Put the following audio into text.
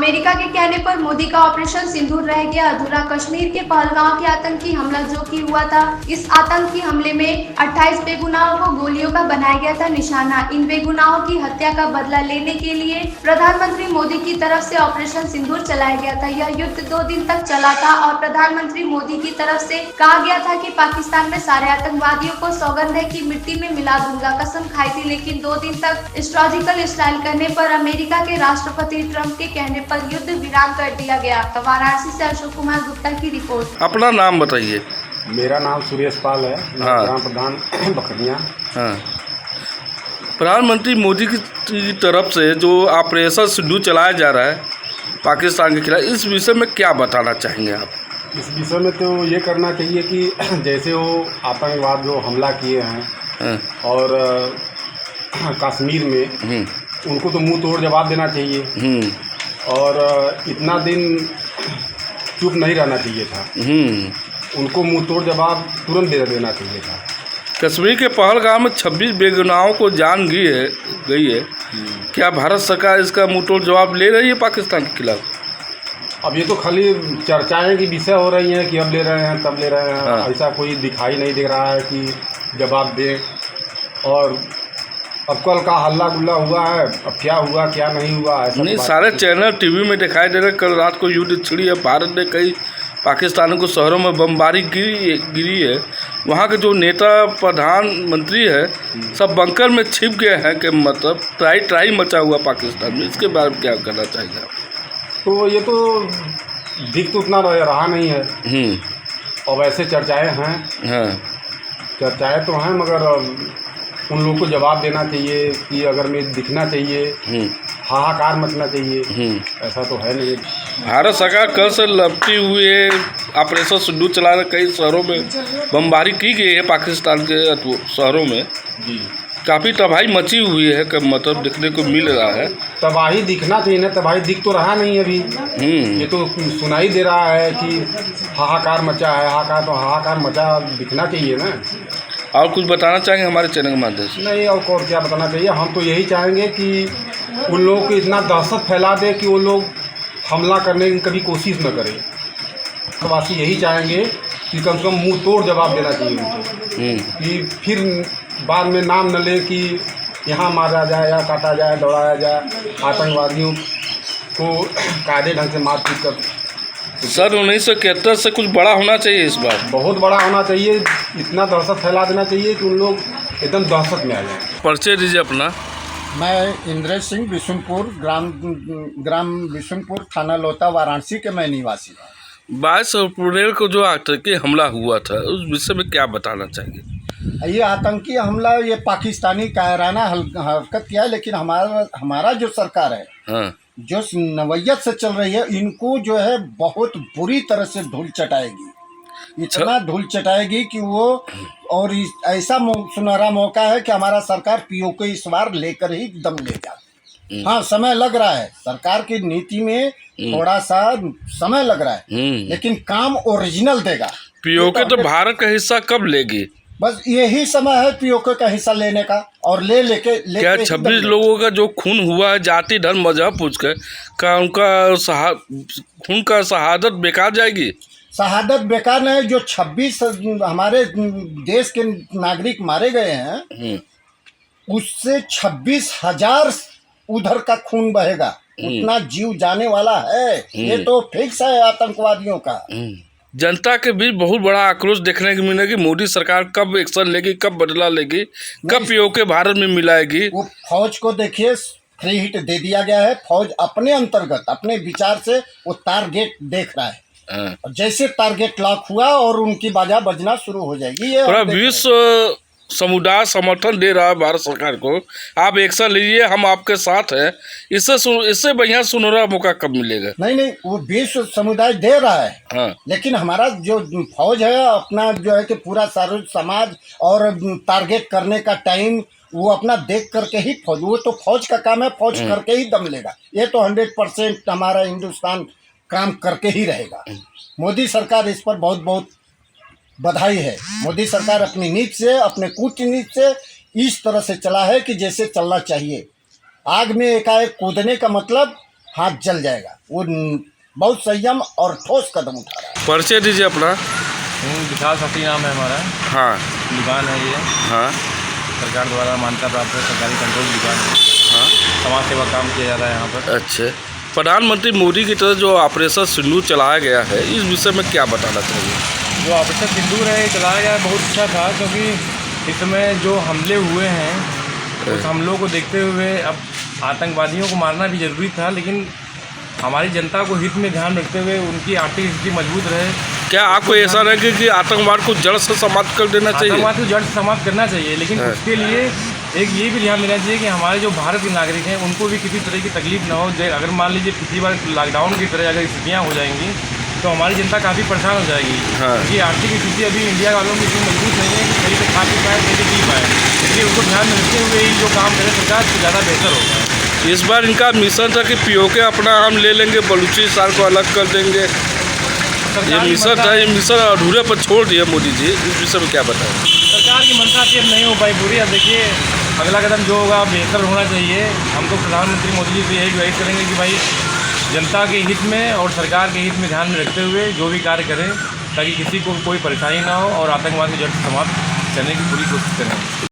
America के कहने पर मोदी का ऑपरेशन सिंदूर रह गया अधूरा। कश्मीर के पहलगांव के आतंकी हमला जो कि हुआ था, इस आतंकी हमले में 28 बेगुनाहों को गोलियों का बनाया गया था निशाना। इन बेगुनाहों की हत्या का बदला लेने के लिए प्रधानमंत्री मोदी की तरफ से ऑपरेशन सिंदूर चलाया गया था। यह युद्ध 2 दिन तक चला था और प्रधानमंत्री मोदी की तरफ से कहा गया था कि पाकिस्तान में सारे आतंकवादियों को सौगंध है कि मिट्टी में मिला दूंगा। कसम खाई थी, लेकिन 2 दिन तक एस्ट्रोलॉजिकल स्टाइल करने पर अमेरिका के राष्ट्रपति ट्रंप के कहने पर युद्ध विराम कर दिया गया। वाराणसी से अशोक कुमार गुप्ता की रिपोर्ट। अपना नाम बताइए। मेरा नाम सुरेश पाल है, हाँ। ग्राम प्रधान बखरिया। हाँ, प्रधानमंत्री मोदी की तरफ से जो ऑपरेशन सिंदूर चलाया जा रहा है पाकिस्तान के खिलाफ, इस विषय में क्या बताना चाहेंगे आप? इस विषय में तो ये करना चाहिए कि जैसे वो आतंकवाद जो हमला किए हैं हाँ, और कश्मीर में उनको तो मुंह तोड़ जवाब देना चाहिए और इतना दिन चुप नहीं रहना चाहिए था। उनको मुंह तोड़ जवाब तुरंत दे देना चाहिए था। कश्मीर के पहलगाम में 26 बेगुनाहों को जान गई है। क्या भारत सरकार इसका मुंहतोड़ जवाब ले रही है पाकिस्तान के खिलाफ? अब ये तो खाली चर्चाएं की विषय हो रही हैं कि अब ले रहे हैं तब ले रहे हैं। हाँ। ऐसा कोई दिखाई नहीं दे रहा है कि जवाब दे। और अब कल का हल्ला गुल्ला हुआ है, अब क्या हुआ क्या नहीं हुआ ऐसा नहीं, तो बात सारे चैनल टीवी में दिखाई दे रहे। कल रात को युद्ध छिड़ी है, भारत ने कई पाकिस्तान को शहरों में बमबारी गिरी है। वहाँ के जो नेता प्रधानमंत्री है सब बंकर में छिप गए हैं कि मतलब ट्राई मचा हुआ पाकिस्तान में। इसके बारे में क्या करना चाहिए आप? तो ये तो दिख तो उतना रहा नहीं है। और वैसे चर्चाएं हैं। हाँ, चर्चाएं तो हैं मगर उन लोगों को जवाब देना चाहिए कि अगर में दिखना चाहिए, हाहाकार मचना चाहिए। ऐसा तो है नहीं। भारत सरकार कल से लपटी हुई है। ऑपरेशन सिंदूर चला रहे, कई शहरों में बमबारी की गई है पाकिस्तान के शहरों में। जी, काफ़ी तबाही मची हुई है कि मतलब दिखने को मिल रहा है। तबाही दिखना चाहिए ना, तबाही दिख तो रहा नहीं अभी। ये तो सुनाई दे रहा है कि हाहाकार मचा है। हाहाकार मचा दिखना चाहिए ना। और कुछ बताना चाहेंगे हमारे चैनल के माध्यम से? नहीं, और क्या बताना चाहिए। हम तो यही चाहेंगे कि उन लोगों को इतना दहशत फैला दे कि वो लोग हमला करने की कभी कोशिश न करें। तो वासी यही चाहेंगे कि कम से कम मुंह तोड़ जवाब देना चाहिए उनको, कि फिर बाद में नाम न ले कि यहाँ मारा जाए या काटा जाए, दौड़ाया जाए। आतंकवादियों को कायदे ढंग से मारपीट कर। सर 1971 से कुछ बड़ा होना चाहिए इस बार। बहुत बड़ा होना चाहिए। इतना दहशत फैला देना चाहिए कि उन लोग एकदम दहशत में आ जाए। परिचय दीजिए अपना। मैं इंद्रेश सिंह बिशुनपुर, ग्राम बिशुनपुर, थाना लोता, वाराणसी के मैं निवासी हूँ। 22 अप्रैल को जो आतंकी हमला हुआ था उस विषय में क्या बताना चाहिए? ये आतंकी हमला ये पाकिस्तानी कायराना हरकत किया है, लेकिन हमारा जो सरकार है, हाँ, जो नवैयत से चल रही है, इनको जो है बहुत बुरी तरह से धूल चटाएगी। इतना धूल चटाएगी कि वो और ऐसा सुनहरा मौका है कि हमारा सरकार पीओके इस बार लेकर ही दम लेगा। हाँ, समय लग रहा है, सरकार की नीति में थोड़ा सा समय लग रहा है, लेकिन काम ओरिजिनल देगा। पीओके तो भारत का हिस्सा कब लेगी? बस यही समय है पीओके का हिस्सा लेने का। और लेके क्या 26 लोगों का जो खून हुआ है जाति धर्म मजहब पूछ कर, क्या उनका खून का शहादत बेकार जाएगी? शहादत बेकार नहीं। जो 26 हमारे देश के नागरिक मारे गए हैं, उससे 26,000 उधर का खून बहेगा। उतना जीव जाने वाला है। ये तो फिक्स है आतंकवादियों का। जनता के बीच बहुत बड़ा आक्रोश देखने को मिलेगी। मोदी सरकार कब एक्शन लेगी, कब बदला लेगी, कब पीओके भारत में मिलाएगी? वो फौज को देखिए, फ्री हिट दे दिया गया है। फौज अपने अंतर्गत अपने विचार से वो टारगेट देख रहा है। और जैसे टारगेट लॉक हुआ और उनकी बाजा बजना शुरू हो जाएगी। ये पूरा विश्व समुदाय समर्थन दे रहा है भारत सरकार को। आप एक्शन लीजिए, हम आपके साथ हैं। इससे बढ़िया सुनहरा मौका कब मिलेगा? नहीं, वो विश्व समुदाय दे रहा है। हाँ, लेकिन हमारा जो फौज है अपना जो है कि पूरा सारा समाज और टारगेट करने का टाइम वो अपना देख करके ही फौज, वो तो फौज का काम है, फौज करके ही दम लेगा। ये तो 100% हमारा हिंदुस्तान काम करके ही रहेगा। मोदी सरकार इस पर बहुत बहुत बधाई है। मोदी सरकार अपनी नीति से, अपने कूटनीति से इस तरह से चला है कि जैसे चलना चाहिए। आग में एकाएक कूदने का मतलब हाथ जल जाएगा। वो बहुत संयम और ठोस कदम उठा रहा है। परिचय दीजिए अपना। विशाल सती नाम है हमारा, हाँ दुकान है ये, हाँ सरकार द्वारा मान्यता प्राप्त है, सरकारी कंट्रोल दुकान है, हाँ। समाज सेवा काम किया जा रहा है यहाँ पर। अच्छे, प्रधानमंत्री मोदी की तरफ जो ऑपरेशन सिंदूर चलाया गया है, इस विषय में क्या बताना चाहिए? जो ऑपरेशन सिंदूर है चलाया गया बहुत अच्छा था, क्योंकि इस समय जो हमले हुए हैं उस हमलों को देखते हुए अब आतंकवादियों को मारना भी जरूरी था, लेकिन हमारी जनता को हित में ध्यान रखते हुए उनकी आर्थिक स्थिति मजबूत रहे। क्या आपको ऐसा लगे कि आतंकवाद को जड़ से समाप्त कर देना चाहिए? आतंकवाद को जड़ से समाप्त करना चाहिए, लेकिन उसके लिए एक ये भी ध्यान देना चाहिए कि हमारे जो भारत के नागरिक हैं उनको भी किसी तरह की तकलीफ ना हो। अगर मान लीजिए पिछली बार लॉकडाउन की तरह अगर स्थितियाँ हो जाएंगी तो हमारी जनता काफ़ी परेशान हो जाएगी। क्योंकि आर्थिक स्थिति अभी इंडिया वालों की इतनी मजबूत नहीं है कि सही से खा पी पाए, सही से पी पाए, इसलिए उनको ध्यान में रखते हुए ही जो काम करे सरकार तो ज़्यादा बेहतर होगा। इस बार इनका मिशन था कि पीओके अपना हम ले लेंगे, बलूचिस्तान को अलग कर देंगे। ये मिशन था, ये मिशन अधूरे पर छोड़ दिया मोदी जी, इस विषय में क्या बताएं? सरकार की मंशा थी, अब नहीं हो पाई पूरी। अब देखिए अगला कदम जो होगा बेहतर होना चाहिए। हम तो प्रधानमंत्री मोदी जी से यही गुजारिश करेंगे कि भाई जनता के हित में और सरकार के हित में ध्यान में रखते हुए जो भी कार्य करें, ताकि किसी को कोई परेशानी ना हो और आतंकवाद की जड़ से समाप्त करने की पूरी कोशिश करें।